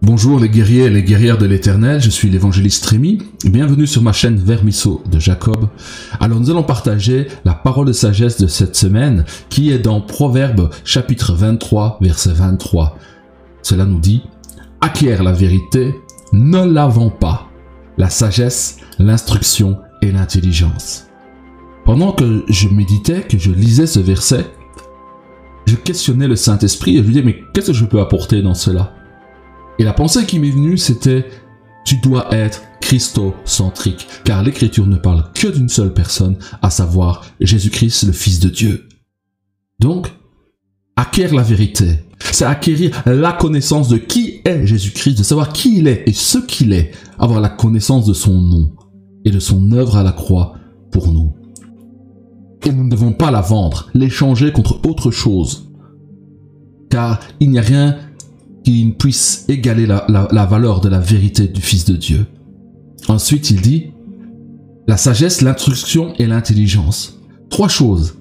Bonjour les guerriers et les guerrières de l'Éternel, je suis l'évangéliste Rémi et bienvenue sur ma chaîne Vermisseau de Jacob. Alors nous allons partager la parole de sagesse de cette semaine qui est dans Proverbes chapitre 23 verset 23. Cela nous dit « Acquiert la vérité, ne la vends pas, la sagesse, l'instruction et l'intelligence. » Pendant que je méditais, que je lisais ce verset, je questionnais le Saint-Esprit et je lui disais « Mais qu'est-ce que je peux apporter dans cela ?» Et la pensée qui m'est venue, c'était « Tu dois être christocentrique » car l'Écriture ne parle que d'une seule personne, à savoir Jésus-Christ, le Fils de Dieu. Donc, acquérir la vérité, c'est acquérir la connaissance de qui est Jésus-Christ, de savoir qui il est et ce qu'il est, avoir la connaissance de son nom et de son œuvre à la croix pour nous. Et nous ne devons pas la vendre, l'échanger contre autre chose, car il n'y a rien qui ne puisse égaler la valeur de la vérité du Fils de Dieu. Ensuite, il dit, la sagesse, l'instruction et l'intelligence. Trois choses.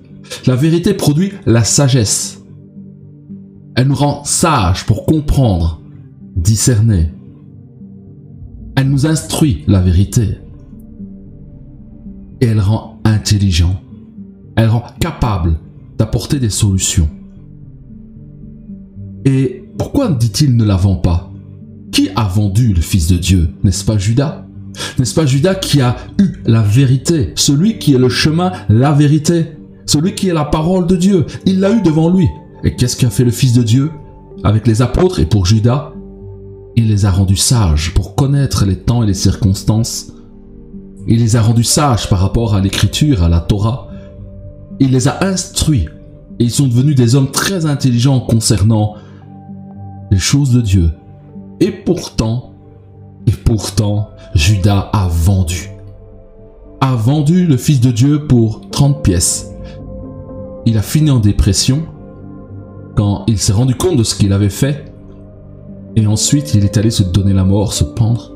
La vérité produit la sagesse. Elle nous rend sages pour comprendre, discerner. Elle nous instruit la vérité. Et elle rend intelligent. Elle rend capable d'apporter des solutions. Et pourquoi dit-il ne la vend pas? Qui a vendu le Fils de Dieu? N'est-ce pas Judas? N'est-ce pas Judas qui a eu la vérité? Celui qui est le chemin, la vérité. Celui qui est la parole de Dieu. Il l'a eu devant lui. Et qu'est-ce qu'a fait le Fils de Dieu avec les apôtres et pour Judas? Il les a rendus sages pour connaître les temps et les circonstances. Il les a rendus sages par rapport à l'Écriture, à la Torah. Il les a instruits. Et ils sont devenus des hommes très intelligents concernant les choses de Dieu. Et pourtant, Judas a vendu le Fils de Dieu pour 30 pièces. Il a fini en dépression quand il s'est rendu compte de ce qu'il avait fait. Et ensuite, il est allé se donner la mort, se pendre.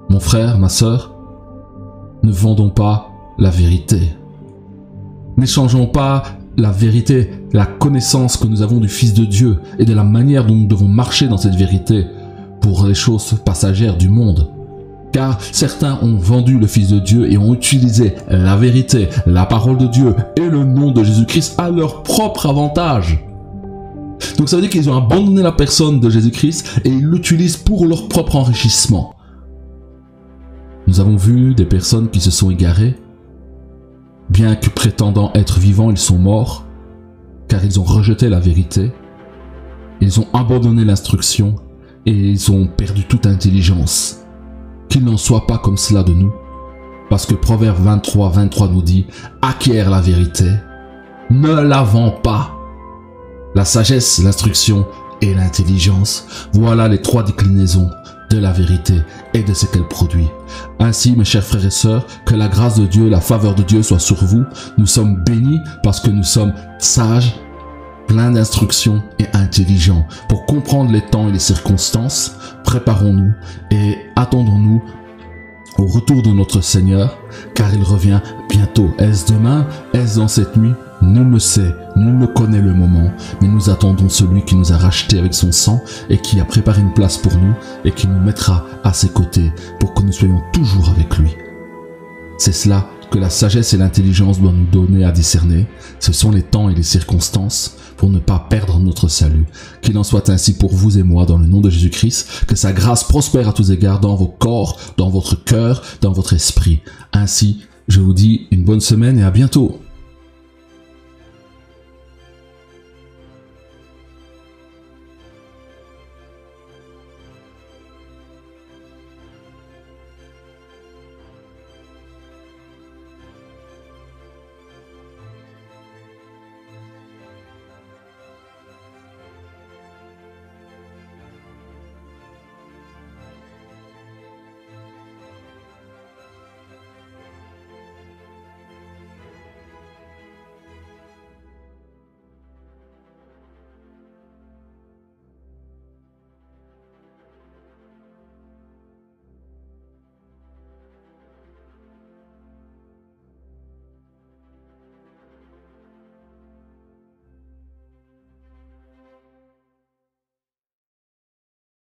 Mon frère, ma sœur, ne vendons pas la vérité. N'échangeons pas la vérité, la connaissance que nous avons du Fils de Dieu et de la manière dont nous devons marcher dans cette vérité pour les choses passagères du monde. Car certains ont vendu le Fils de Dieu et ont utilisé la vérité, la parole de Dieu et le nom de Jésus-Christ à leur propre avantage. Donc ça veut dire qu'ils ont abandonné la personne de Jésus-Christ et ils l'utilisent pour leur propre enrichissement. Nous avons vu des personnes qui se sont égarées. Bien que prétendant être vivants, ils sont morts, car ils ont rejeté la vérité, ils ont abandonné l'instruction et ils ont perdu toute intelligence. Qu'il n'en soit pas comme cela de nous, parce que Proverbe 23 nous dit « Acquiert la vérité, ne la vends pas. La sagesse, l'instruction et l'intelligence, voilà les trois déclinaisons de la vérité et de ce qu'elle produit. Ainsi, mes chers frères et sœurs, que la grâce de Dieu, la faveur de Dieu soit sur vous. Nous sommes bénis parce que nous sommes sages, pleins d'instructions et intelligents. Pour comprendre les temps et les circonstances, préparons-nous et attendons-nous au retour de notre Seigneur, car il revient bientôt. Est-ce demain? Est-ce dans cette nuit? Nul ne sait, nul ne connaît le moment, mais nous attendons celui qui nous a rachetés avec son sang et qui a préparé une place pour nous et qui nous mettra à ses côtés pour que nous soyons toujours avec lui. C'est cela que la sagesse et l'intelligence doivent nous donner à discerner. Ce sont les temps et les circonstances pour ne pas perdre notre salut. Qu'il en soit ainsi pour vous et moi dans le nom de Jésus-Christ, que sa grâce prospère à tous égards dans vos corps, dans votre cœur, dans votre esprit. Ainsi, je vous dis une bonne semaine et à bientôt.